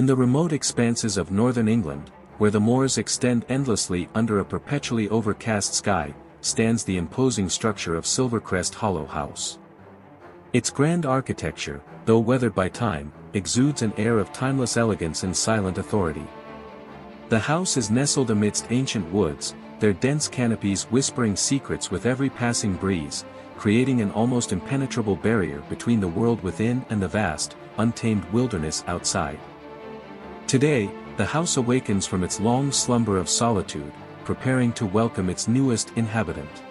In the remote expanses of northern England, where the moors extend endlessly under a perpetually overcast sky, stands the imposing structure of Silvercrest Hollow House. Its grand architecture, though weathered by time, exudes an air of timeless elegance and silent authority. The house is nestled amidst ancient woods, their dense canopies whispering secrets with every passing breeze, creating an almost impenetrable barrier between the world within and the vast, untamed wilderness outside. Today, the house awakens from its long slumber of solitude, preparing to welcome its newest inhabitant.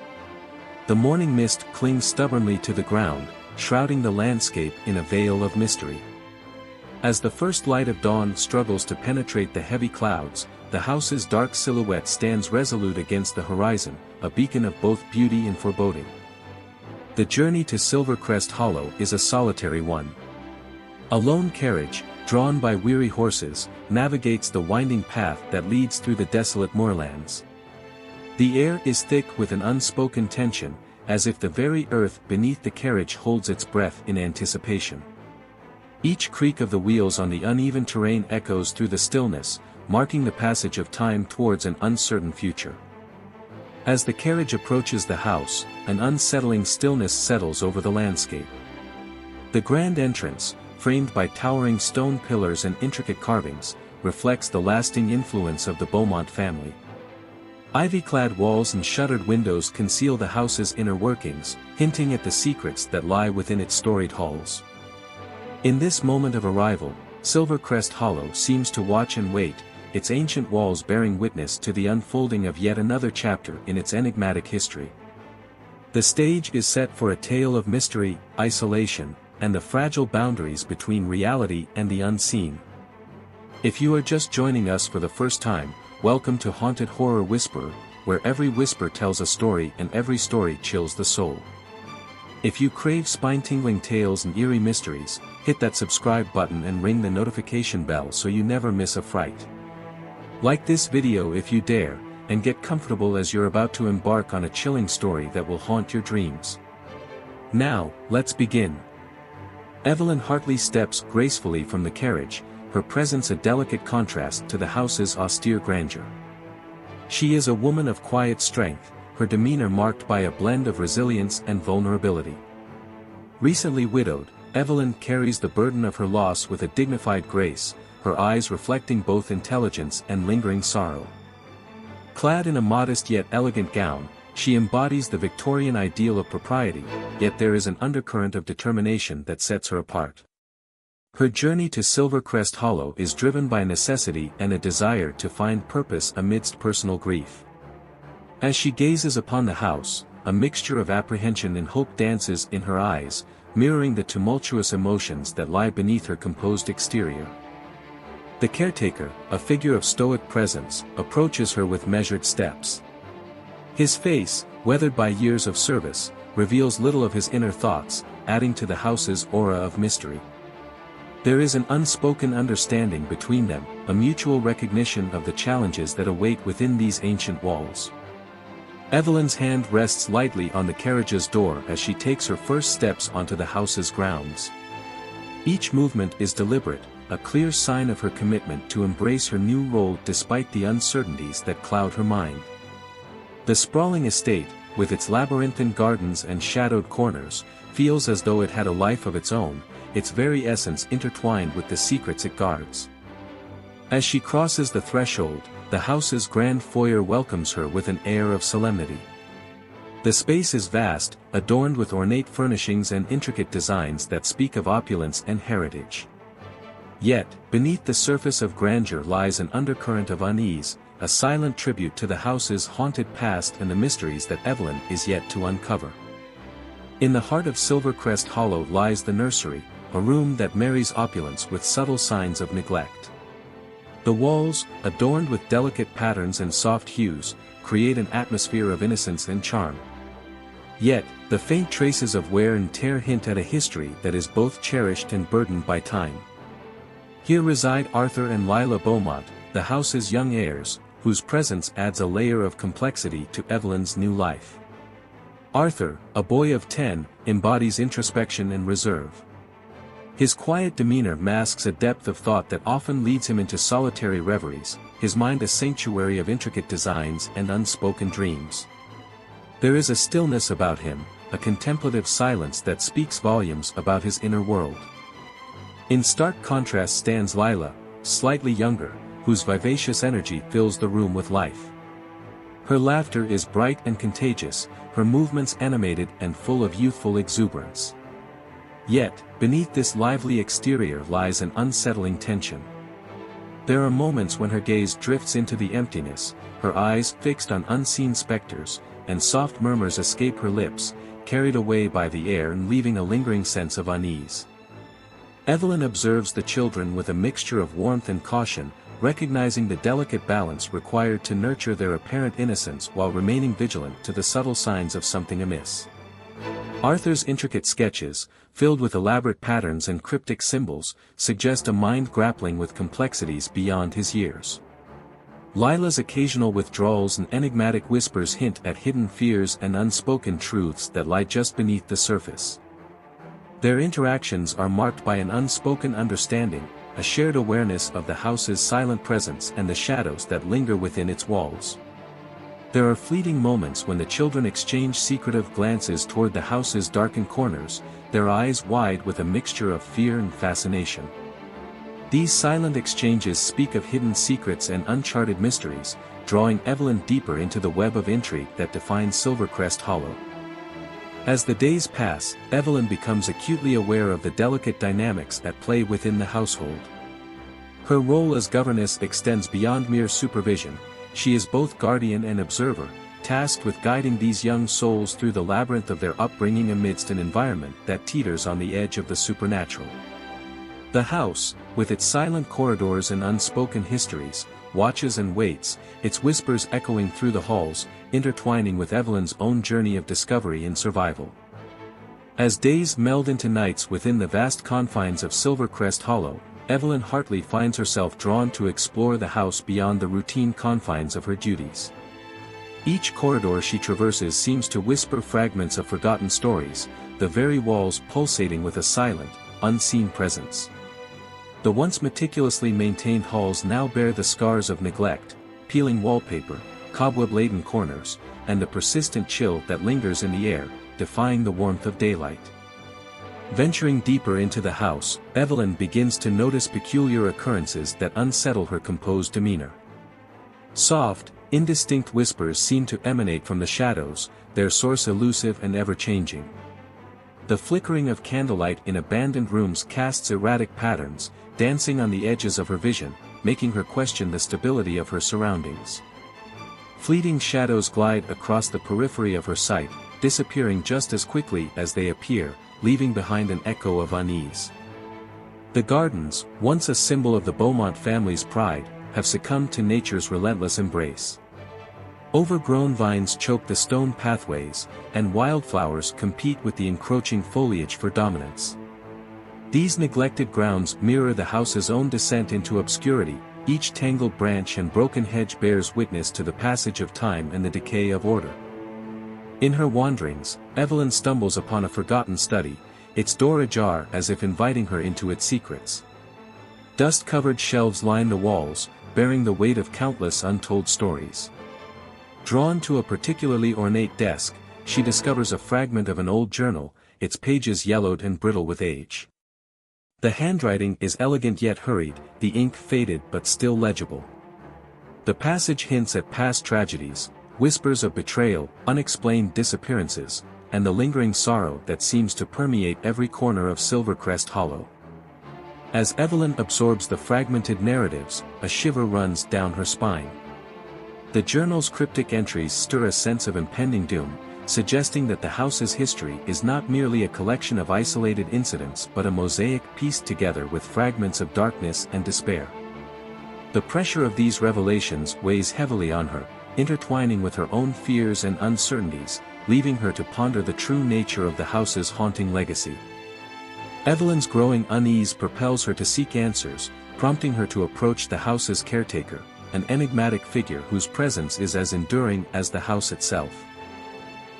The morning mist clings stubbornly to the ground, shrouding the landscape in a veil of mystery. As the first light of dawn struggles to penetrate the heavy clouds, the house's dark silhouette stands resolute against the horizon, a beacon of both beauty and foreboding. The journey to Silvercrest Hollow is a solitary one. A lone carriage, drawn by weary horses, navigates the winding path that leads through the desolate moorlands. The air is thick with an unspoken tension, as if the very earth beneath the carriage holds its breath in anticipation. Each creak of the wheels on the uneven terrain echoes through the stillness, marking the passage of time towards an uncertain future. As the carriage approaches the house, an unsettling stillness settles over the landscape. The grand entrance, framed by towering stone pillars and intricate carvings, reflects the lasting influence of the Beaumont family. Ivy-clad walls and shuttered windows conceal the house's inner workings, hinting at the secrets that lie within its storied halls. In this moment of arrival, Silvercrest Hollow seems to watch and wait, its ancient walls bearing witness to the unfolding of yet another chapter in its enigmatic history. The stage is set for a tale of mystery, isolation, and the fragile boundaries between reality and the unseen. If you are just joining us for the first time, welcome to Haunted Horror Whisperer, where every whisper tells a story and every story chills the soul. If you crave spine-tingling tales and eerie mysteries, hit that subscribe button and ring the notification bell so you never miss a fright. Like this video if you dare, and get comfortable as you're about to embark on a chilling story that will haunt your dreams. Now, let's begin. Evelyn Hartley steps gracefully from the carriage, her presence a delicate contrast to the house's austere grandeur. She is a woman of quiet strength, her demeanor marked by a blend of resilience and vulnerability. Recently widowed, Evelyn carries the burden of her loss with a dignified grace, her eyes reflecting both intelligence and lingering sorrow. Clad in a modest yet elegant gown, she embodies the Victorian ideal of propriety, yet there is an undercurrent of determination that sets her apart. Her journey to Silvercrest Hollow is driven by necessity and a desire to find purpose amidst personal grief. As she gazes upon the house, a mixture of apprehension and hope dances in her eyes, mirroring the tumultuous emotions that lie beneath her composed exterior. The caretaker, a figure of stoic presence, approaches her with measured steps. His face, weathered by years of service, reveals little of his inner thoughts, adding to the house's aura of mystery. There is an unspoken understanding between them, a mutual recognition of the challenges that await within these ancient walls. Evelyn's hand rests lightly on the carriage's door as she takes her first steps onto the house's grounds. Each movement is deliberate, a clear sign of her commitment to embrace her new role despite the uncertainties that cloud her mind. The sprawling estate, with its labyrinthine gardens and shadowed corners, feels as though it had a life of its own, its very essence intertwined with the secrets it guards. As she crosses the threshold, the house's grand foyer welcomes her with an air of solemnity. The space is vast, adorned with ornate furnishings and intricate designs that speak of opulence and heritage. Yet, beneath the surface of grandeur lies an undercurrent of unease, a silent tribute to the house's haunted past and the mysteries that Evelyn is yet to uncover. In the heart of Silvercrest Hollow lies the nursery, a room that marries opulence with subtle signs of neglect. The walls, adorned with delicate patterns and soft hues, create an atmosphere of innocence and charm. Yet, the faint traces of wear and tear hint at a history that is both cherished and burdened by time. Here reside Arthur and Lila Beaumont, the house's young heirs, whose presence adds a layer of complexity to Evelyn's new life. Arthur, a boy of 10, embodies introspection and reserve. His quiet demeanor masks a depth of thought that often leads him into solitary reveries, his mind a sanctuary of intricate designs and unspoken dreams. There is a stillness about him, a contemplative silence that speaks volumes about his inner world. In stark contrast stands Lila, slightly younger, whose vivacious energy fills the room with life. Her laughter is bright and contagious, her movements animated and full of youthful exuberance. Yet, beneath this lively exterior lies an unsettling tension. There are moments when her gaze drifts into the emptiness, her eyes fixed on unseen specters, and soft murmurs escape her lips, carried away by the air and leaving a lingering sense of unease. Evelyn observes the children with a mixture of warmth and caution, recognizing the delicate balance required to nurture their apparent innocence while remaining vigilant to the subtle signs of something amiss. Arthur's intricate sketches, filled with elaborate patterns and cryptic symbols, suggest a mind grappling with complexities beyond his years. Lila's occasional withdrawals and enigmatic whispers hint at hidden fears and unspoken truths that lie just beneath the surface. Their interactions are marked by an unspoken understanding, a shared awareness of the house's silent presence and the shadows that linger within its walls. There are fleeting moments when the children exchange secretive glances toward the house's darkened corners, their eyes wide with a mixture of fear and fascination. These silent exchanges speak of hidden secrets and uncharted mysteries, drawing Evelyn deeper into the web of intrigue that defines Silvercrest Hollow. As the days pass, Evelyn becomes acutely aware of the delicate dynamics at play within the household. Her role as governess extends beyond mere supervision. She is both guardian and observer, tasked with guiding these young souls through the labyrinth of their upbringing amidst an environment that teeters on the edge of the supernatural. The house, with its silent corridors and unspoken histories, watches and waits, its whispers echoing through the halls, intertwining with Evelyn's own journey of discovery and survival. As days meld into nights within the vast confines of Silvercrest Hollow, Evelyn Hartley finds herself drawn to explore the house beyond the routine confines of her duties. Each corridor she traverses seems to whisper fragments of forgotten stories, the very walls pulsating with a silent, unseen presence. The once meticulously maintained halls now bear the scars of neglect, peeling wallpaper, cobweb-laden corners, and the persistent chill that lingers in the air, defying the warmth of daylight. Venturing deeper into the house, Evelyn begins to notice peculiar occurrences that unsettle her composed demeanor. Soft, indistinct whispers seem to emanate from the shadows, their source elusive and ever-changing. The flickering of candlelight in abandoned rooms casts erratic patterns, dancing on the edges of her vision, making her question the stability of her surroundings. Fleeting shadows glide across the periphery of her sight, disappearing just as quickly as they appear, leaving behind an echo of unease. The gardens, once a symbol of the Beaumont family's pride, have succumbed to nature's relentless embrace. Overgrown vines choke the stone pathways, and wildflowers compete with the encroaching foliage for dominance. These neglected grounds mirror the house's own descent into obscurity, each tangled branch and broken hedge bears witness to the passage of time and the decay of order. In her wanderings, Evelyn stumbles upon a forgotten study, its door ajar as if inviting her into its secrets. Dust-covered shelves line the walls, bearing the weight of countless untold stories. Drawn to a particularly ornate desk, she discovers a fragment of an old journal, its pages yellowed and brittle with age. The handwriting is elegant yet hurried, the ink faded but still legible. The passage hints at past tragedies, whispers of betrayal, unexplained disappearances, and the lingering sorrow that seems to permeate every corner of Silvercrest Hollow. As Evelyn absorbs the fragmented narratives, a shiver runs down her spine. The journal's cryptic entries stir a sense of impending doom, suggesting that the house's history is not merely a collection of isolated incidents but a mosaic pieced together with fragments of darkness and despair. The pressure of these revelations weighs heavily on her, intertwining with her own fears and uncertainties, leaving her to ponder the true nature of the house's haunting legacy. Evelyn's growing unease propels her to seek answers, prompting her to approach the house's caretaker, an enigmatic figure whose presence is as enduring as the house itself.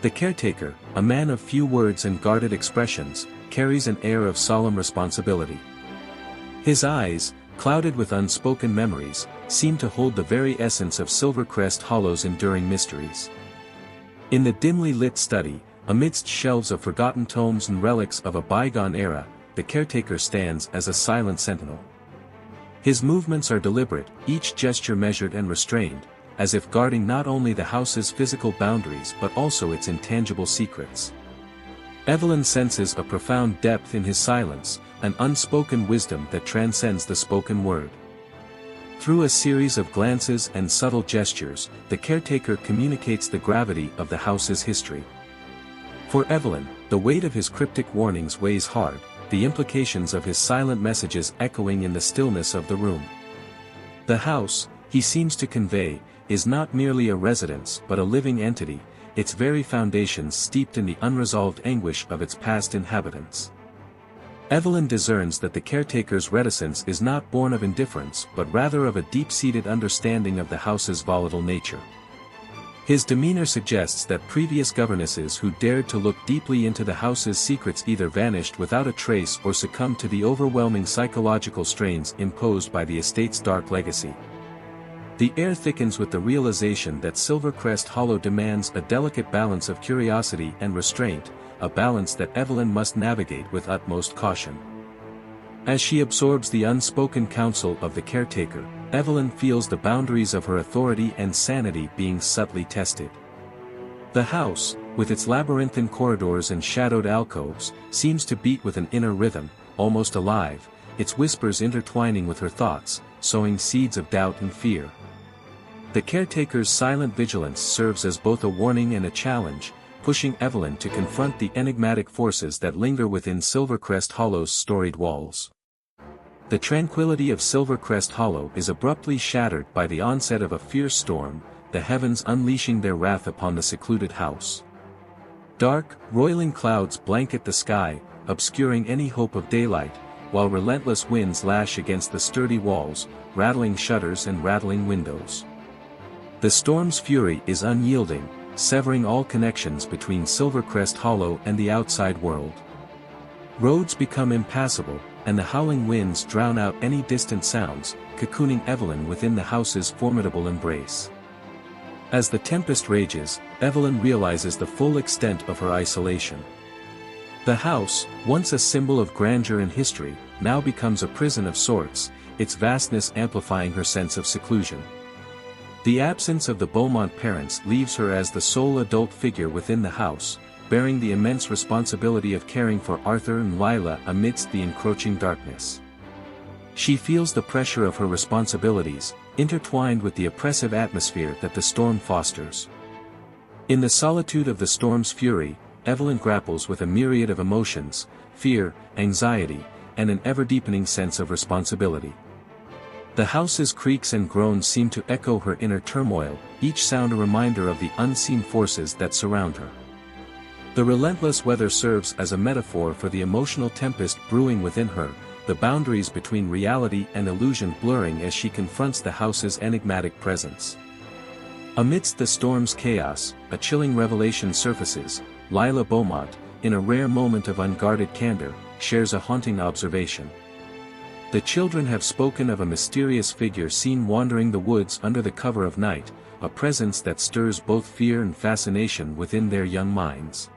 The caretaker, a man of few words and guarded expressions, carries an air of solemn responsibility. His eyes, clouded with unspoken memories, seem to hold the very essence of Silvercrest Hollow's enduring mysteries. In the dimly lit study, amidst shelves of forgotten tomes and relics of a bygone era, the caretaker stands as a silent sentinel. His movements are deliberate, each gesture measured and restrained, as if guarding not only the house's physical boundaries but also its intangible secrets. Evelyn senses a profound depth in his silence, an unspoken wisdom that transcends the spoken word. Through a series of glances and subtle gestures, the caretaker communicates the gravity of the house's history. For Evelyn, the weight of his cryptic warnings weighs hard, the implications of his silent messages echoing in the stillness of the room. The house, he seems to convey, is not merely a residence but a living entity, its very foundations steeped in the unresolved anguish of its past inhabitants. Evelyn discerns that the caretaker's reticence is not born of indifference but rather of a deep-seated understanding of the house's volatile nature. His demeanor suggests that previous governesses who dared to look deeply into the house's secrets either vanished without a trace or succumbed to the overwhelming psychological strains imposed by the estate's dark legacy. The air thickens with the realization that Silvercrest Hollow demands a delicate balance of curiosity and restraint, a balance that Evelyn must navigate with utmost caution. As she absorbs the unspoken counsel of the caretaker, Evelyn feels the boundaries of her authority and sanity being subtly tested. The house, with its labyrinthine corridors and shadowed alcoves, seems to beat with an inner rhythm, almost alive, its whispers intertwining with her thoughts, sowing seeds of doubt and fear. The caretaker's silent vigilance serves as both a warning and a challenge, pushing Evelyn to confront the enigmatic forces that linger within Silvercrest Hollow's storied walls. The tranquility of Silvercrest Hollow is abruptly shattered by the onset of a fierce storm, the heavens unleashing their wrath upon the secluded house. Dark, roiling clouds blanket the sky, obscuring any hope of daylight, while relentless winds lash against the sturdy walls, rattling shutters and rattling windows. The storm's fury is unyielding, severing all connections between Silvercrest Hollow and the outside world. Roads become impassable, and the howling winds drown out any distant sounds, cocooning Evelyn within the house's formidable embrace. As the tempest rages, Evelyn realizes the full extent of her isolation. The house, once a symbol of grandeur and history, now becomes a prison of sorts, its vastness amplifying her sense of seclusion. The absence of the Beaumont parents leaves her as the sole adult figure within the house, bearing the immense responsibility of caring for Arthur and Lila amidst the encroaching darkness. She feels the pressure of her responsibilities, intertwined with the oppressive atmosphere that the storm fosters. In the solitude of the storm's fury, Evelyn grapples with a myriad of emotions, fear, anxiety, and an ever-deepening sense of responsibility. The house's creaks and groans seem to echo her inner turmoil, each sound a reminder of the unseen forces that surround her. The relentless weather serves as a metaphor for the emotional tempest brewing within her, the boundaries between reality and illusion blurring as she confronts the house's enigmatic presence. Amidst the storm's chaos, a chilling revelation surfaces. Lila Beaumont, in a rare moment of unguarded candor, shares a haunting observation. The children have spoken of a mysterious figure seen wandering the woods under the cover of night, a presence that stirs both fear and fascination within their young minds.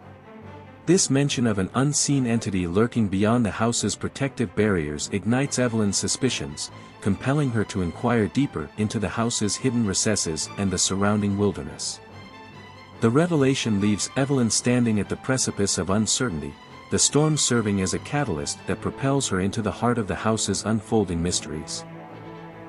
This mention of an unseen entity lurking beyond the house's protective barriers ignites Evelyn's suspicions, compelling her to inquire deeper into the house's hidden recesses and the surrounding wilderness. The revelation leaves Evelyn standing at the precipice of uncertainty, the storm serving as a catalyst that propels her into the heart of the house's unfolding mysteries.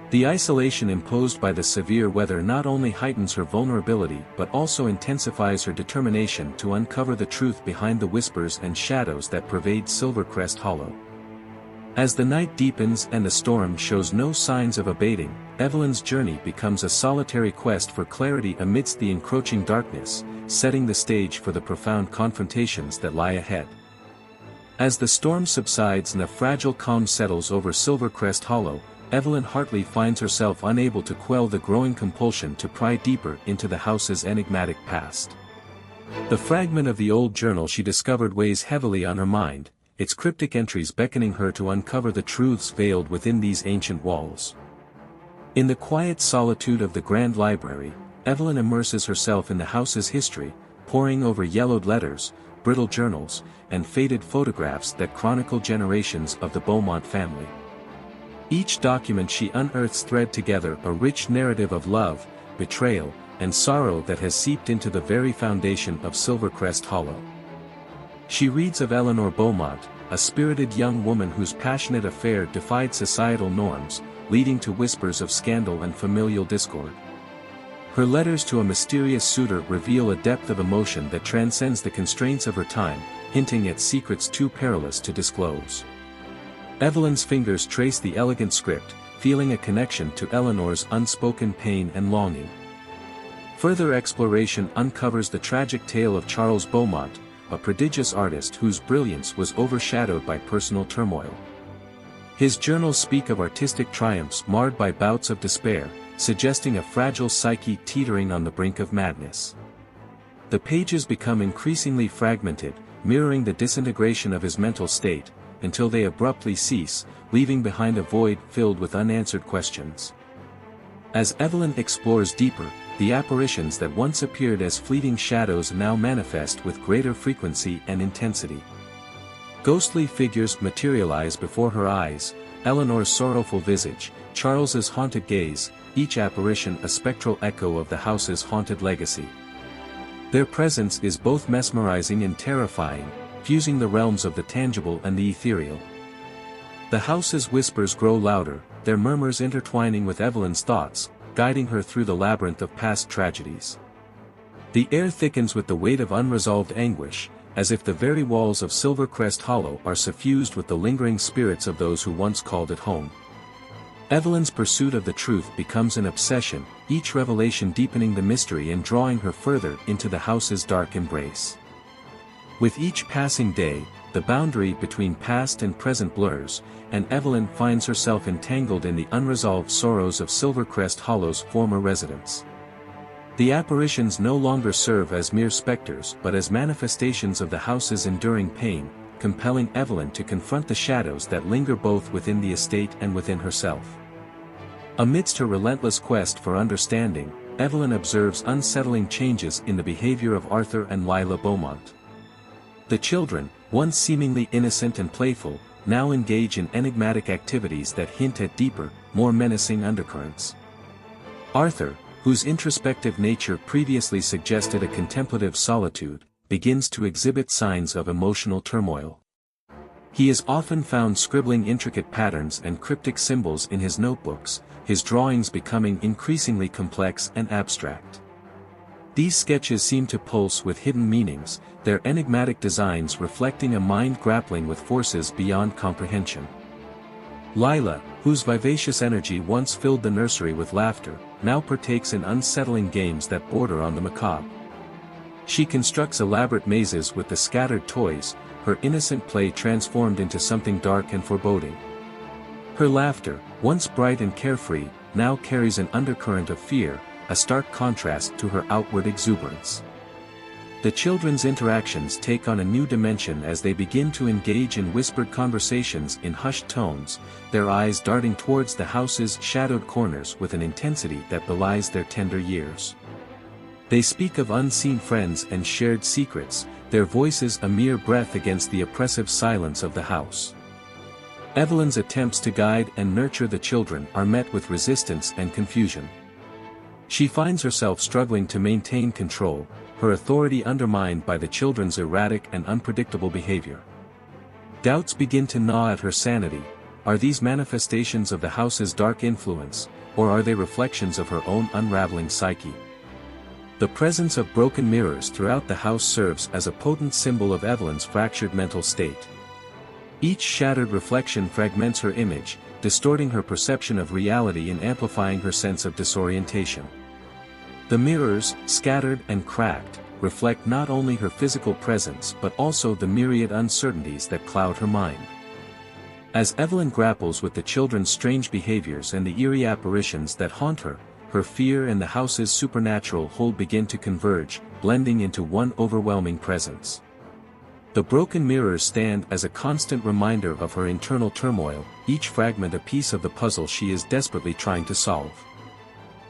The isolation imposed by the severe weather not only heightens her vulnerability but also intensifies her determination to uncover the truth behind the whispers and shadows that pervade Silvercrest Hollow. As the night deepens and the storm shows no signs of abating, Evelyn's journey becomes a solitary quest for clarity amidst the encroaching darkness, setting the stage for the profound confrontations that lie ahead. As the storm subsides and a fragile calm settles over Silvercrest Hollow, Evelyn Hartley finds herself unable to quell the growing compulsion to pry deeper into the house's enigmatic past. The fragment of the old journal she discovered weighs heavily on her mind, its cryptic entries beckoning her to uncover the truths veiled within these ancient walls. In the quiet solitude of the Grand Library, Evelyn immerses herself in the house's history, poring over yellowed letters, brittle journals, and faded photographs that chronicle generations of the Beaumont family. Each document she unearths thread together a rich narrative of love, betrayal, and sorrow that has seeped into the very foundation of Silvercrest Hollow. She reads of Eleanor Beaumont, a spirited young woman whose passionate affair defied societal norms, leading to whispers of scandal and familial discord. Her letters to a mysterious suitor reveal a depth of emotion that transcends the constraints of her time, hinting at secrets too perilous to disclose. Evelyn's fingers trace the elegant script, feeling a connection to Eleanor's unspoken pain and longing. Further exploration uncovers the tragic tale of Charles Beaumont, a prodigious artist whose brilliance was overshadowed by personal turmoil. His journals speak of artistic triumphs marred by bouts of despair, suggesting a fragile psyche teetering on the brink of madness. The pages become increasingly fragmented, mirroring the disintegration of his mental state, until they abruptly cease, leaving behind a void filled with unanswered questions. As Evelyn explores deeper, the apparitions that once appeared as fleeting shadows now manifest with greater frequency and intensity. Ghostly figures materialize before her eyes, Eleanor's sorrowful visage, Charles's haunted gaze, each apparition a spectral echo of the house's haunted legacy. Their presence is both mesmerizing and terrifying, fusing the realms of the tangible and the ethereal. The house's whispers grow louder, their murmurs intertwining with Evelyn's thoughts, guiding her through the labyrinth of past tragedies. The air thickens with the weight of unresolved anguish, as if the very walls of Silvercrest Hollow are suffused with the lingering spirits of those who once called it home. Evelyn's pursuit of the truth becomes an obsession, each revelation deepening the mystery and drawing her further into the house's dark embrace. With each passing day, the boundary between past and present blurs, and Evelyn finds herself entangled in the unresolved sorrows of Silvercrest Hollow's former residents. The apparitions no longer serve as mere specters but as manifestations of the house's enduring pain, compelling Evelyn to confront the shadows that linger both within the estate and within herself. Amidst her relentless quest for understanding, Evelyn observes unsettling changes in the behavior of Arthur and Lila Beaumont. The children, once seemingly innocent and playful, now engage in enigmatic activities that hint at deeper, more menacing undercurrents. Arthur, whose introspective nature previously suggested a contemplative solitude, begins to exhibit signs of emotional turmoil. He is often found scribbling intricate patterns and cryptic symbols in his notebooks, his drawings becoming increasingly complex and abstract. These sketches seem to pulse with hidden meanings, their enigmatic designs reflecting a mind grappling with forces beyond comprehension. Lila, whose vivacious energy once filled the nursery with laughter, now partakes in unsettling games that border on the macabre. She constructs elaborate mazes with the scattered toys, her innocent play transformed into something dark and foreboding. Her laughter, once bright and carefree, now carries an undercurrent of fear, a stark contrast to her outward exuberance. The children's interactions take on a new dimension as they begin to engage in whispered conversations in hushed tones, their eyes darting towards the house's shadowed corners with an intensity that belies their tender years. They speak of unseen friends and shared secrets, their voices a mere breath against the oppressive silence of the house. Evelyn's attempts to guide and nurture the children are met with resistance and confusion. She finds herself struggling to maintain control, her authority undermined by the children's erratic and unpredictable behavior. Doubts begin to gnaw at her sanity. Are these manifestations of the house's dark influence, or are they reflections of her own unraveling psyche? The presence of broken mirrors throughout the house serves as a potent symbol of Evelyn's fractured mental state. Each shattered reflection fragments her image, distorting her perception of reality and amplifying her sense of disorientation. The mirrors, scattered and cracked, reflect not only her physical presence but also the myriad uncertainties that cloud her mind. As Evelyn grapples with the children's strange behaviors and the eerie apparitions that haunt her, her fear and the house's supernatural hold begin to converge, blending into one overwhelming presence. The broken mirrors stand as a constant reminder of her internal turmoil, each fragment a piece of the puzzle she is desperately trying to solve.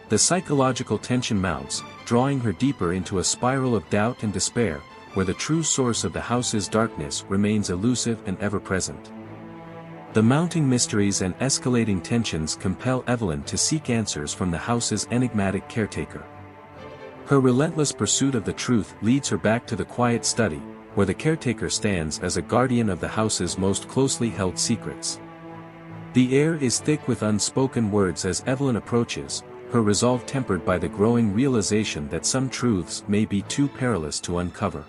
The psychological tension mounts, drawing her deeper into a spiral of doubt and despair, where the true source of the house's darkness remains elusive and ever-present. The mounting mysteries and escalating tensions compel Evelyn to seek answers from the house's enigmatic caretaker. Her relentless pursuit of the truth leads her back to the quiet study, where the caretaker stands as a guardian of the house's most closely held secrets. The air is thick with unspoken words as Evelyn approaches, her resolve tempered by the growing realization that some truths may be too perilous to uncover.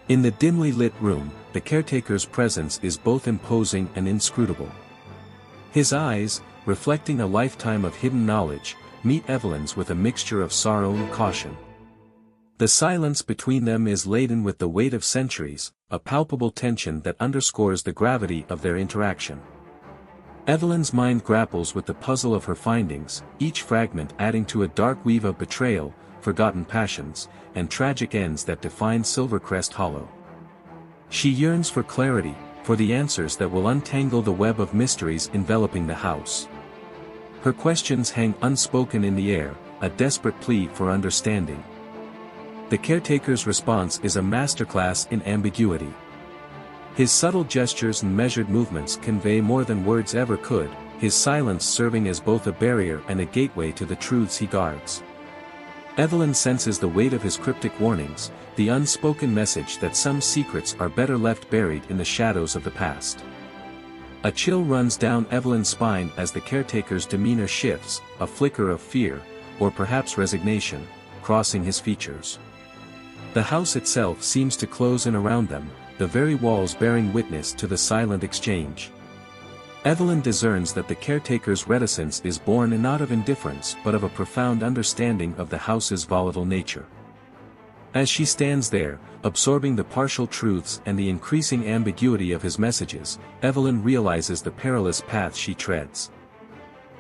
In the dimly lit room, the caretaker's presence is both imposing and inscrutable. His eyes, reflecting a lifetime of hidden knowledge, meet Evelyn's with a mixture of sorrow and caution. The silence between them is laden with the weight of centuries, a palpable tension that underscores the gravity of their interaction. Evelyn's mind grapples with the puzzle of her findings, each fragment adding to a dark weave of betrayal, forgotten passions, and tragic ends that define Silvercrest Hollow. She yearns for clarity, for the answers that will untangle the web of mysteries enveloping the house. Her questions hang unspoken in the air, a desperate plea for understanding. The caretaker's response is a masterclass in ambiguity. His subtle gestures and measured movements convey more than words ever could, his silence serving as both a barrier and a gateway to the truths he guards. Evelyn senses the weight of his cryptic warnings, the unspoken message that some secrets are better left buried in the shadows of the past. A chill runs down Evelyn's spine as the caretaker's demeanor shifts, a flicker of fear, or perhaps resignation, crossing his features. The house itself seems to close in around them, the very walls bearing witness to the silent exchange. Evelyn discerns that the caretaker's reticence is born not of indifference but of a profound understanding of the house's volatile nature. As she stands there, absorbing the partial truths and the increasing ambiguity of his messages, Evelyn realizes the perilous path she treads.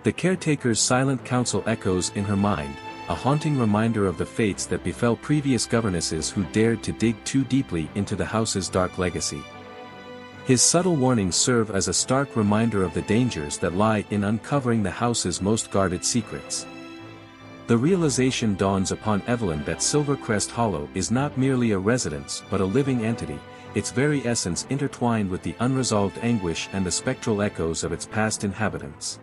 The caretaker's silent counsel echoes in her mind, a haunting reminder of the fates that befell previous governesses who dared to dig too deeply into the house's dark legacy. His subtle warnings serve as a stark reminder of the dangers that lie in uncovering the house's most guarded secrets. The realization dawns upon Evelyn that Silvercrest Hollow is not merely a residence but a living entity, its very essence intertwined with the unresolved anguish and the spectral echoes of its past inhabitants.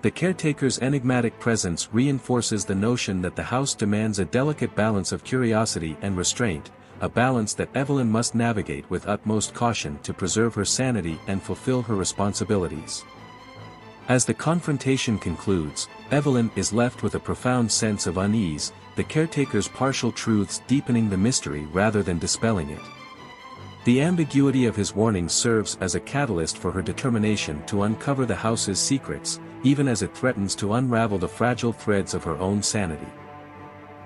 The caretaker's enigmatic presence reinforces the notion that the house demands a delicate balance of curiosity and restraint, a balance that Evelyn must navigate with utmost caution to preserve her sanity and fulfill her responsibilities. As the confrontation concludes, Evelyn is left with a profound sense of unease, the caretaker's partial truths deepening the mystery rather than dispelling it. The ambiguity of his warnings serves as a catalyst for her determination to uncover the house's secrets, even as it threatens to unravel the fragile threads of her own sanity.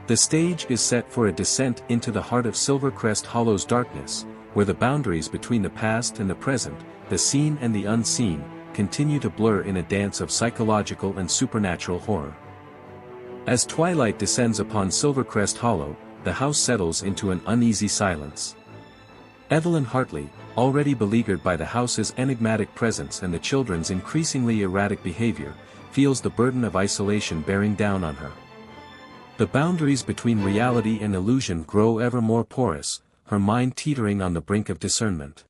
The stage is set for a descent into the heart of Silvercrest Hollow's darkness, where the boundaries between the past and the present, the seen and the unseen, continue to blur in a dance of psychological and supernatural horror. As twilight descends upon Silvercrest Hollow, the house settles into an uneasy silence. Evelyn Hartley, already beleaguered by the house's enigmatic presence and the children's increasingly erratic behavior, feels the burden of isolation bearing down on her. The boundaries between reality and illusion grow ever more porous, her mind teetering on the brink of discernment.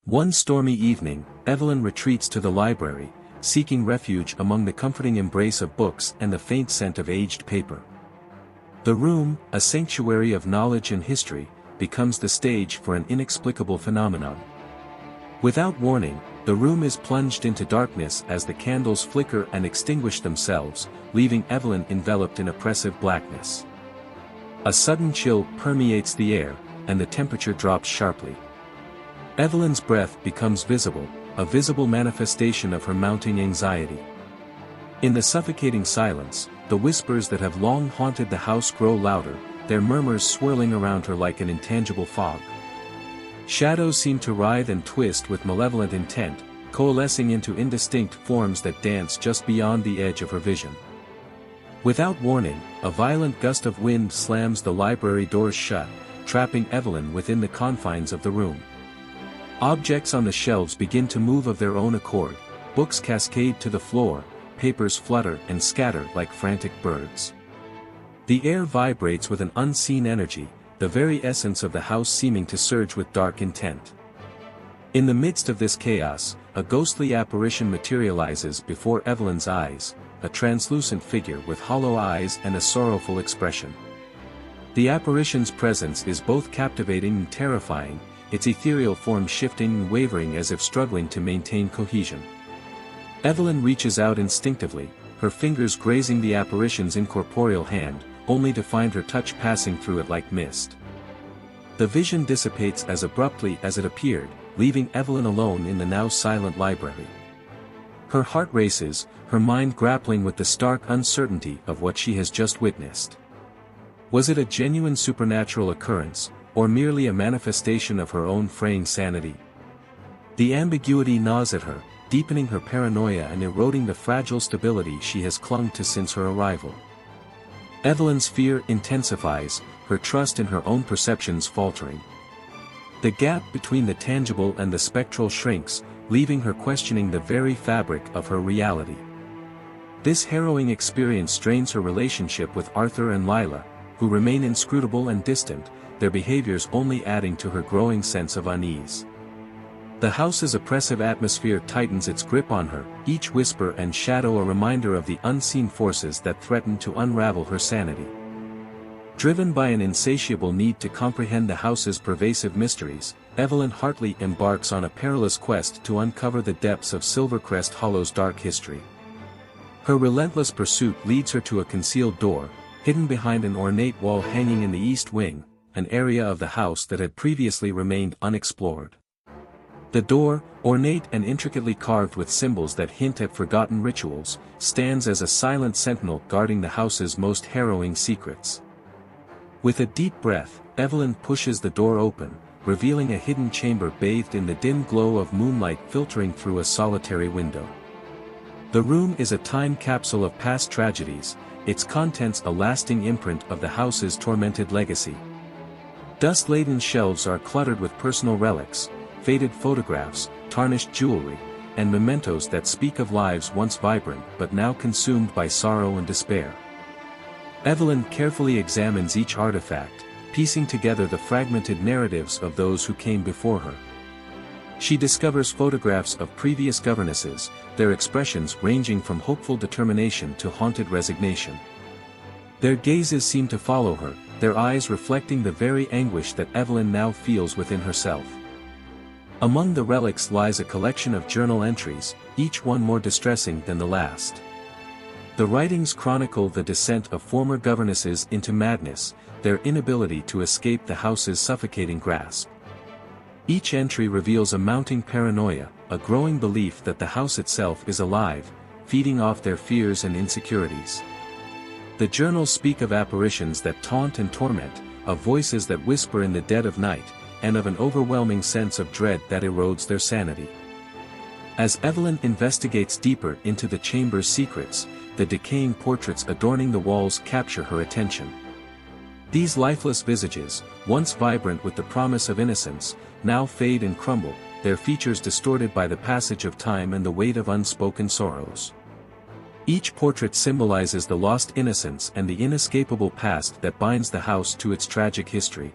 One stormy evening, Evelyn retreats to the library, seeking refuge among the comforting embrace of books and the faint scent of aged paper. The room, a sanctuary of knowledge and history, becomes the stage for an inexplicable phenomenon. Without warning, the room is plunged into darkness as the candles flicker and extinguish themselves, leaving Evelyn enveloped in oppressive blackness. A sudden chill permeates the air, and the temperature drops sharply. Evelyn's breath becomes visible, a visible manifestation of her mounting anxiety. In the suffocating silence, the whispers that have long haunted the house grow louder, their murmurs swirling around her like an intangible fog. Shadows seem to writhe and twist with malevolent intent, coalescing into indistinct forms that dance just beyond the edge of her vision. Without warning, a violent gust of wind slams the library doors shut, trapping Evelyn within the confines of the room. Objects on the shelves begin to move of their own accord, books cascade to the floor, papers flutter and scatter like frantic birds. The air vibrates with an unseen energy, the very essence of the house seeming to surge with dark intent. In the midst of this chaos, a ghostly apparition materializes before Evelyn's eyes, a translucent figure with hollow eyes and a sorrowful expression. The apparition's presence is both captivating and terrifying, its ethereal form shifting and wavering as if struggling to maintain cohesion. Evelyn reaches out instinctively, her fingers grazing the apparition's incorporeal hand, only to find her touch passing through it like mist. The vision dissipates as abruptly as it appeared, leaving Evelyn alone in the now silent library. Her heart races, her mind grappling with the stark uncertainty of what she has just witnessed. Was it a genuine supernatural occurrence, or merely a manifestation of her own fraying sanity? The ambiguity gnaws at her, deepening her paranoia and eroding the fragile stability she has clung to since her arrival. Evelyn's fear intensifies, her trust in her own perceptions faltering. The gap between the tangible and the spectral shrinks, leaving her questioning the very fabric of her reality. This harrowing experience strains her relationship with Arthur and Lila, who remain inscrutable and distant, their behaviors only adding to her growing sense of unease. The house's oppressive atmosphere tightens its grip on her, each whisper and shadow a reminder of the unseen forces that threaten to unravel her sanity. Driven by an insatiable need to comprehend the house's pervasive mysteries, Evelyn Hartley embarks on a perilous quest to uncover the depths of Silvercrest Hollow's dark history. Her relentless pursuit leads her to a concealed door, hidden behind an ornate wall hanging in the east wing, an area of the house that had previously remained unexplored. The door, ornate and intricately carved with symbols that hint at forgotten rituals, stands as a silent sentinel guarding the house's most harrowing secrets. With a deep breath, Evelyn pushes the door open, revealing a hidden chamber bathed in the dim glow of moonlight filtering through a solitary window. The room is a time capsule of past tragedies, its contents a lasting imprint of the house's tormented legacy. Dust-laden shelves are cluttered with personal relics, faded photographs, tarnished jewelry, and mementos that speak of lives once vibrant but now consumed by sorrow and despair. Evelyn carefully examines each artifact, piecing together the fragmented narratives of those who came before her. She discovers photographs of previous governesses, their expressions ranging from hopeful determination to haunted resignation. Their gazes seem to follow her, their eyes reflecting the very anguish that Evelyn now feels within herself. Among the relics lies a collection of journal entries, each one more distressing than the last. The writings chronicle the descent of former governesses into madness, their inability to escape the house's suffocating grasp. Each entry reveals a mounting paranoia, a growing belief that the house itself is alive, feeding off their fears and insecurities. The journals speak of apparitions that taunt and torment, of voices that whisper in the dead of night, and of an overwhelming sense of dread that erodes their sanity. As Evelyn investigates deeper into the chamber's secrets, the decaying portraits adorning the walls capture her attention. These lifeless visages, once vibrant with the promise of innocence, now fade and crumble, their features distorted by the passage of time and the weight of unspoken sorrows. Each portrait symbolizes the lost innocence and the inescapable past that binds the house to its tragic history.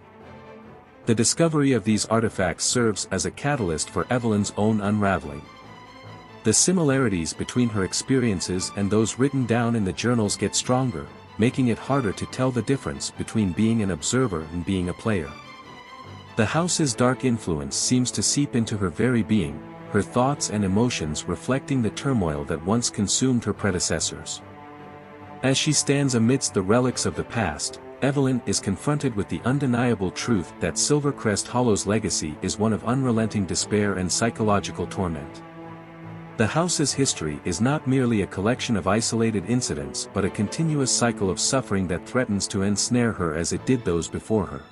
The discovery of these artifacts serves as a catalyst for Evelyn's own unraveling. The similarities between her experiences and those written down in the journals get stronger, making it harder to tell the difference between being an observer and being a player. The house's dark influence seems to seep into her very being, her thoughts and emotions reflecting the turmoil that once consumed her predecessors. As she stands amidst the relics of the past, Evelyn is confronted with the undeniable truth that Silvercrest Hollow's legacy is one of unrelenting despair and psychological torment. The house's history is not merely a collection of isolated incidents but a continuous cycle of suffering that threatens to ensnare her as it did those before her.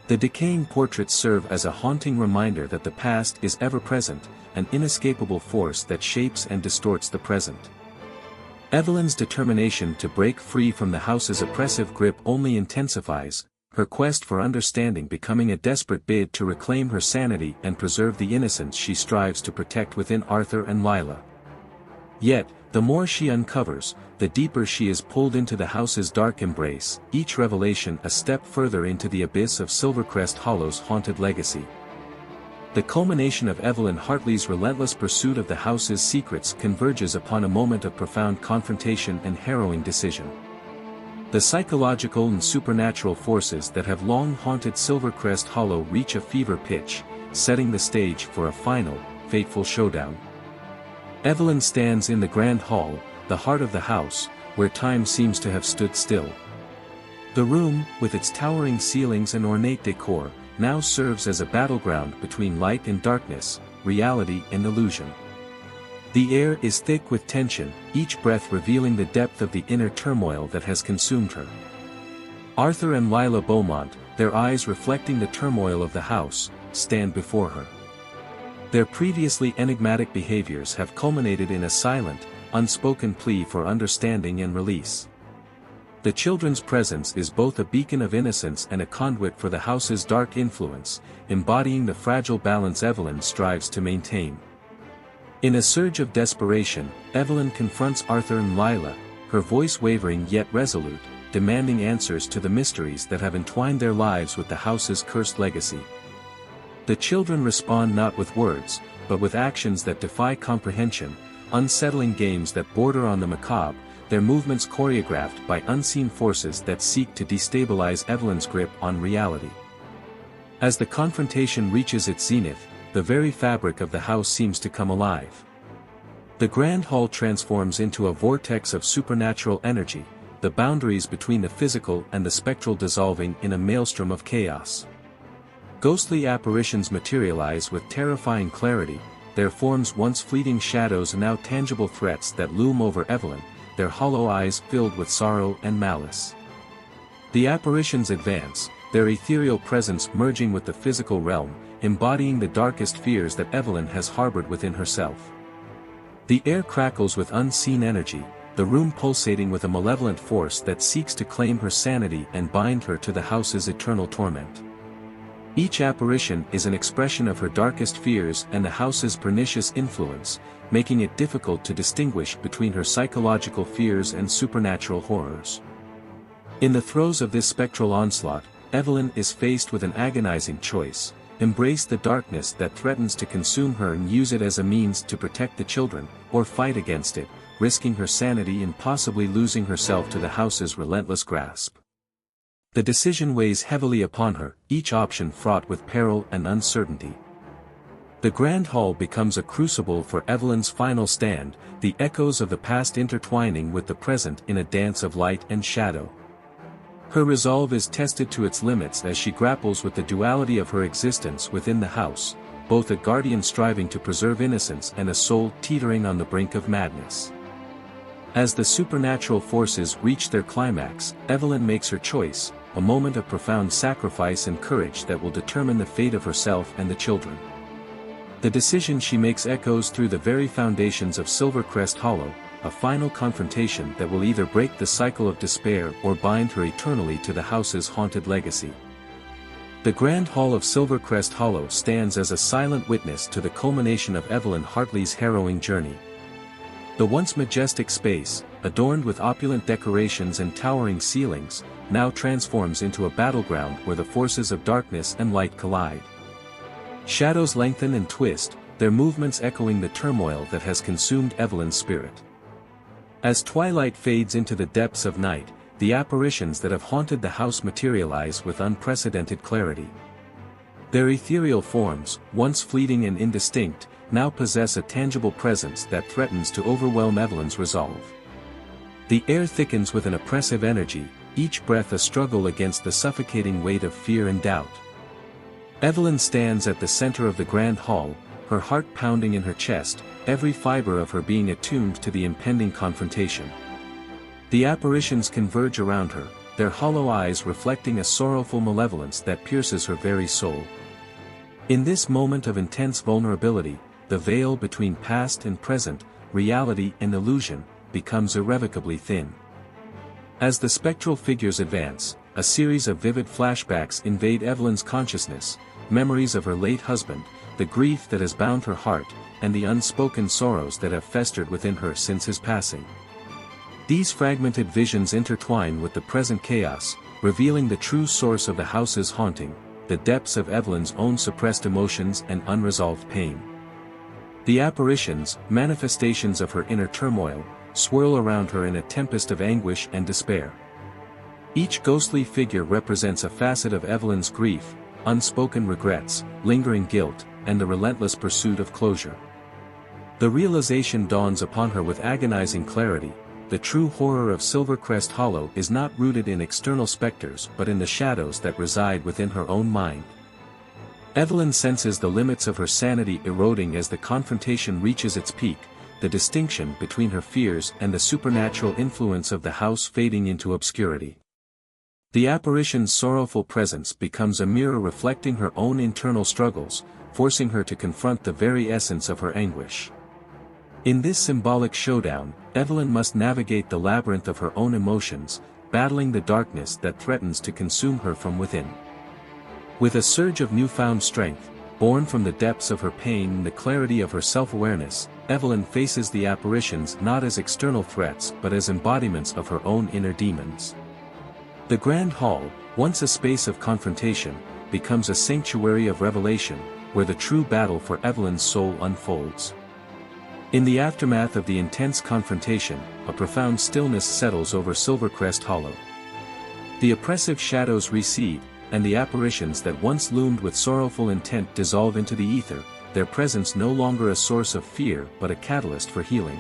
The decaying portraits serve as a haunting reminder that the past is ever present, an inescapable force that shapes and distorts the present. Evelyn's determination to break free from the house's oppressive grip only intensifies, her quest for understanding becoming a desperate bid to reclaim her sanity and preserve the innocence she strives to protect within Arthur and Lila. Yet, the more she uncovers, the deeper she is pulled into the house's dark embrace, each revelation a step further into the abyss of Silvercrest Hollow's haunted legacy. The culmination of Evelyn Hartley's relentless pursuit of the house's secrets converges upon a moment of profound confrontation and harrowing decision. The psychological and supernatural forces that have long haunted Silvercrest Hollow reach a fever pitch, setting the stage for a final, fateful showdown. Evelyn stands in the grand hall, the heart of the house, where time seems to have stood still. The room, with its towering ceilings and ornate decor, now serves as a battleground between light and darkness, reality and illusion. The air is thick with tension, each breath revealing the depth of the inner turmoil that has consumed her. Arthur and Lila Beaumont, their eyes reflecting the turmoil of the house, stand before her. Their previously enigmatic behaviors have culminated in a silent, unspoken plea for understanding and release. The children's presence is both a beacon of innocence and a conduit for the house's dark influence, embodying the fragile balance Evelyn strives to maintain. In a surge of desperation, Evelyn confronts Arthur and Lila, her voice wavering yet resolute, demanding answers to the mysteries that have entwined their lives with the house's cursed legacy. The children respond not with words, but with actions that defy comprehension, unsettling games that border on the macabre, their movements choreographed by unseen forces that seek to destabilize Evelyn's grip on reality. As the confrontation reaches its zenith, the very fabric of the house seems to come alive. The grand hall transforms into a vortex of supernatural energy, the boundaries between the physical and the spectral dissolving in a maelstrom of chaos. Ghostly apparitions materialize with terrifying clarity, their forms once fleeting shadows and now tangible threats that loom over Evelyn, their hollow eyes filled with sorrow and malice. The apparitions advance, their ethereal presence merging with the physical realm, embodying the darkest fears that Evelyn has harbored within herself. The air crackles with unseen energy, the room pulsating with a malevolent force that seeks to claim her sanity and bind her to the house's eternal torment. Each apparition is an expression of her darkest fears and the house's pernicious influence, making it difficult to distinguish between her psychological fears and supernatural horrors. In the throes of this spectral onslaught, Evelyn is faced with an agonizing choice: embrace the darkness that threatens to consume her and use it as a means to protect the children, or fight against it, risking her sanity and possibly losing herself to the house's relentless grasp. The decision weighs heavily upon her, each option fraught with peril and uncertainty. The grand hall becomes a crucible for Evelyn's final stand, the echoes of the past intertwining with the present in a dance of light and shadow. Her resolve is tested to its limits as she grapples with the duality of her existence within the house, both a guardian striving to preserve innocence and a soul teetering on the brink of madness. As the supernatural forces reach their climax, Evelyn makes her choice, a moment of profound sacrifice and courage that will determine the fate of herself and the children. The decision she makes echoes through the very foundations of Silvercrest Hollow, a final confrontation that will either break the cycle of despair or bind her eternally to the house's haunted legacy. The Grand Hall of Silvercrest Hollow stands as a silent witness to the culmination of Evelyn Hartley's harrowing journey. The once majestic space, adorned with opulent decorations and towering ceilings, now transforms into a battleground where the forces of darkness and light collide. Shadows lengthen and twist, their movements echoing the turmoil that has consumed Evelyn's spirit. As twilight fades into the depths of night, the apparitions that have haunted the house materialize with unprecedented clarity. Their ethereal forms, once fleeting and indistinct, now possess a tangible presence that threatens to overwhelm Evelyn's resolve. The air thickens with an oppressive energy, each breath a struggle against the suffocating weight of fear and doubt. Evelyn stands at the center of the grand hall, her heart pounding in her chest, every fiber of her being attuned to the impending confrontation. The apparitions converge around her, their hollow eyes reflecting a sorrowful malevolence that pierces her very soul. In this moment of intense vulnerability, the veil between past and present, reality and illusion, becomes irrevocably thin. As the spectral figures advance, a series of vivid flashbacks invade Evelyn's consciousness, memories of her late husband, the grief that has bound her heart, and the unspoken sorrows that have festered within her since his passing. These fragmented visions intertwine with the present chaos, revealing the true source of the house's haunting, the depths of Evelyn's own suppressed emotions and unresolved pain. The apparitions, manifestations of her inner turmoil, swirl around her in a tempest of anguish and despair. Each ghostly figure represents a facet of Evelyn's grief, unspoken regrets, lingering guilt, and the relentless pursuit of closure. The realization dawns upon her with agonizing clarity: the true horror of Silvercrest Hollow is not rooted in external specters but in the shadows that reside within her own mind. Evelyn senses the limits of her sanity eroding as the confrontation reaches its peak, the distinction between her fears and the supernatural influence of the house fading into obscurity. The apparition's sorrowful presence becomes a mirror reflecting her own internal struggles, forcing her to confront the very essence of her anguish. In this symbolic showdown, Evelyn must navigate the labyrinth of her own emotions, battling the darkness that threatens to consume her from within. With a surge of newfound strength, born from the depths of her pain and the clarity of her self-awareness, Evelyn faces the apparitions not as external threats but as embodiments of her own inner demons. The Grand Hall, once a space of confrontation, becomes a sanctuary of revelation, where the true battle for Evelyn's soul unfolds. In the aftermath of the intense confrontation, a profound stillness settles over Silvercrest Hollow. The oppressive shadows recede, and the apparitions that once loomed with sorrowful intent dissolve into the ether, their presence no longer a source of fear but a catalyst for healing.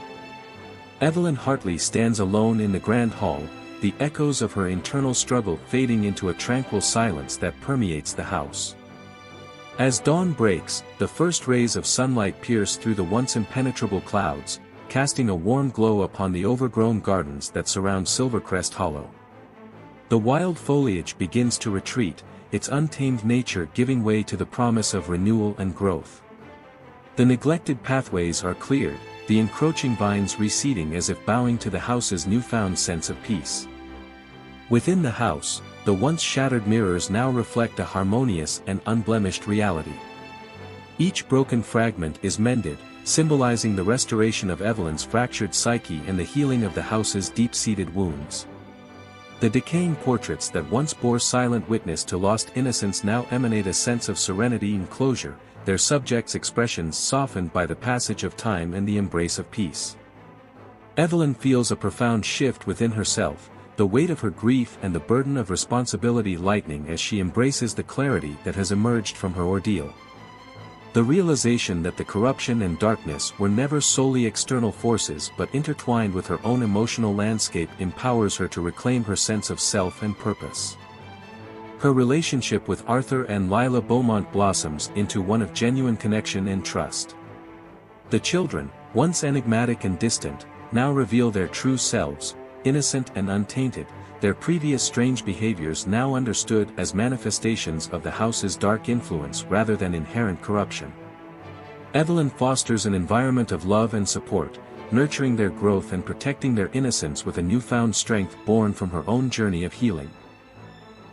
Evelyn Hartley stands alone in the Grand Hall, the echoes of her internal struggle fading into a tranquil silence that permeates the house. As dawn breaks, the first rays of sunlight pierce through the once impenetrable clouds, casting a warm glow upon the overgrown gardens that surround Silvercrest Hollow. The wild foliage begins to retreat, its untamed nature giving way to the promise of renewal and growth. The neglected pathways are cleared, the encroaching vines receding as if bowing to the house's newfound sense of peace. Within the house, the once shattered mirrors now reflect a harmonious and unblemished reality. Each broken fragment is mended, symbolizing the restoration of Evelyn's fractured psyche and the healing of the house's deep-seated wounds. The decaying portraits that once bore silent witness to lost innocence now emanate a sense of serenity and closure, their subjects' expressions softened by the passage of time and the embrace of peace. Evelyn feels a profound shift within herself, the weight of her grief and the burden of responsibility lightening as she embraces the clarity that has emerged from her ordeal. The realization that the corruption and darkness were never solely external forces but intertwined with her own emotional landscape empowers her to reclaim her sense of self and purpose. Her relationship with Arthur and Lila Beaumont blossoms into one of genuine connection and trust. The children, once enigmatic and distant, now reveal their true selves, innocent and untainted, their previous strange behaviors now understood as manifestations of the house's dark influence rather than inherent corruption. Evelyn fosters an environment of love and support, nurturing their growth and protecting their innocence with a newfound strength born from her own journey of healing.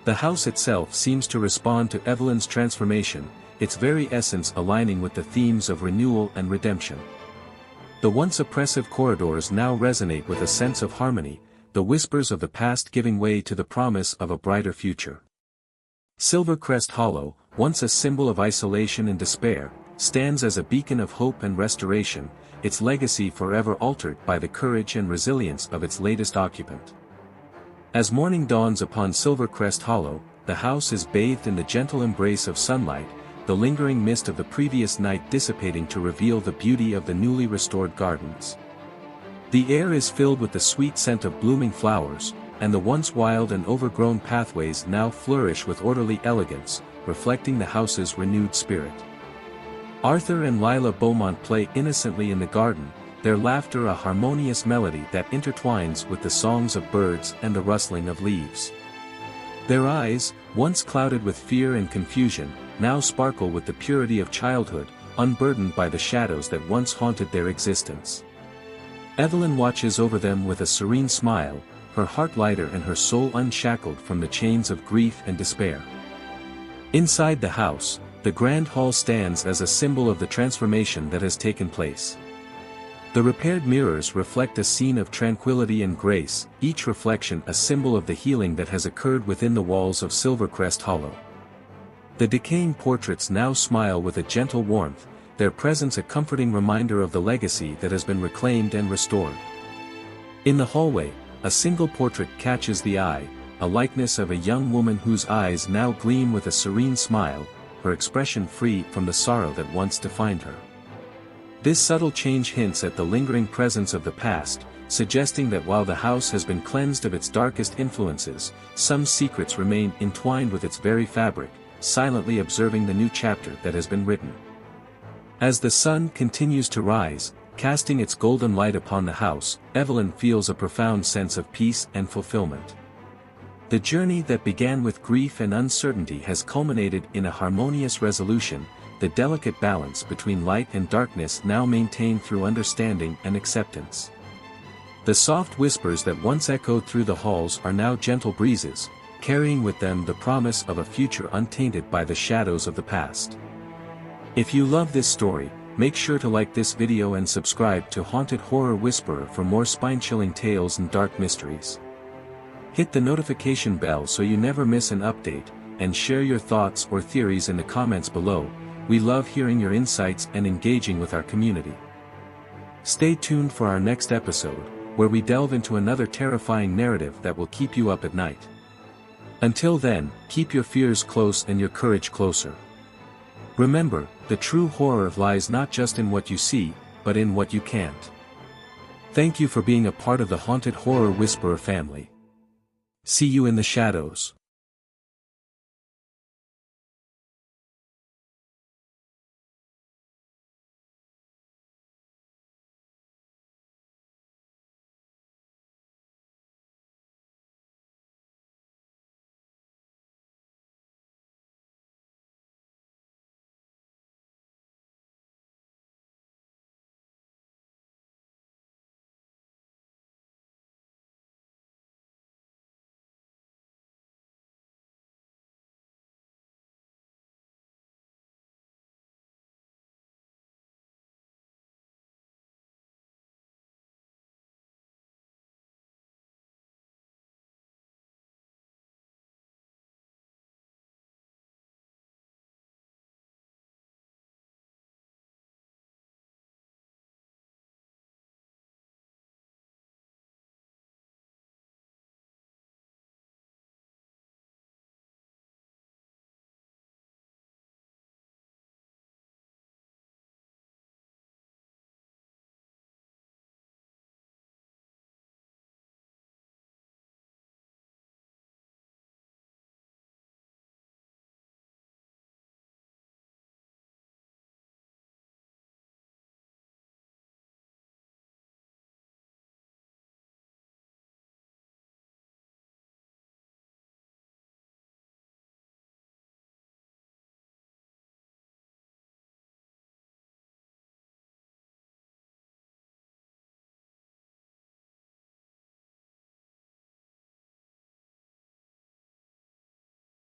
The house itself seems to respond to Evelyn's transformation, its very essence aligning with the themes of renewal and redemption. The once oppressive corridors now resonate with a sense of harmony, the whispers of the past giving way to the promise of a brighter future. Silvercrest Hollow, once a symbol of isolation and despair, stands as a beacon of hope and restoration, its legacy forever altered by the courage and resilience of its latest occupant. As morning dawns upon Silvercrest Hollow, the house is bathed in the gentle embrace of sunlight, the lingering mist of the previous night dissipating to reveal the beauty of the newly restored gardens. The air is filled with the sweet scent of blooming flowers, and the once wild and overgrown pathways now flourish with orderly elegance, reflecting the house's renewed spirit. Arthur and Lila Beaumont play innocently in the garden, their laughter a harmonious melody that intertwines with the songs of birds and the rustling of leaves. Their eyes, once clouded with fear and confusion, now sparkle with the purity of childhood, unburdened by the shadows that once haunted their existence. Evelyn watches over them with a serene smile, her heart lighter and her soul unshackled from the chains of grief and despair. Inside the house, the grand hall stands as a symbol of the transformation that has taken place. The repaired mirrors reflect a scene of tranquility and grace, each reflection a symbol of the healing that has occurred within the walls of Silvercrest Hollow. The decaying portraits now smile with a gentle warmth, their presence a comforting reminder of the legacy that has been reclaimed and restored. In the hallway, a single portrait catches the eye, a likeness of a young woman whose eyes now gleam with a serene smile, her expression free from the sorrow that once defined her. This subtle change hints at the lingering presence of the past, suggesting that while the house has been cleansed of its darkest influences, some secrets remain entwined with its very fabric, silently observing the new chapter that has been written. As the sun continues to rise, casting its golden light upon the house, Evelyn feels a profound sense of peace and fulfillment. The journey that began with grief and uncertainty has culminated in a harmonious resolution, the delicate balance between light and darkness now maintained through understanding and acceptance. The soft whispers that once echoed through the halls are now gentle breezes, carrying with them the promise of a future untainted by the shadows of the past. If you love this story, make sure to like this video and subscribe to Haunted Horror Whisperer for more spine-chilling tales and dark mysteries. Hit the notification bell so you never miss an update, and share your thoughts or theories in the comments below. We love hearing your insights and engaging with our community. Stay tuned for our next episode, where we delve into another terrifying narrative that will keep you up at night. Until then, keep your fears close and your courage closer. Remember, the true horror lies not just in what you see, but in what you can't. Thank you for being a part of the Haunted Horror Whisperer family. See you in the shadows.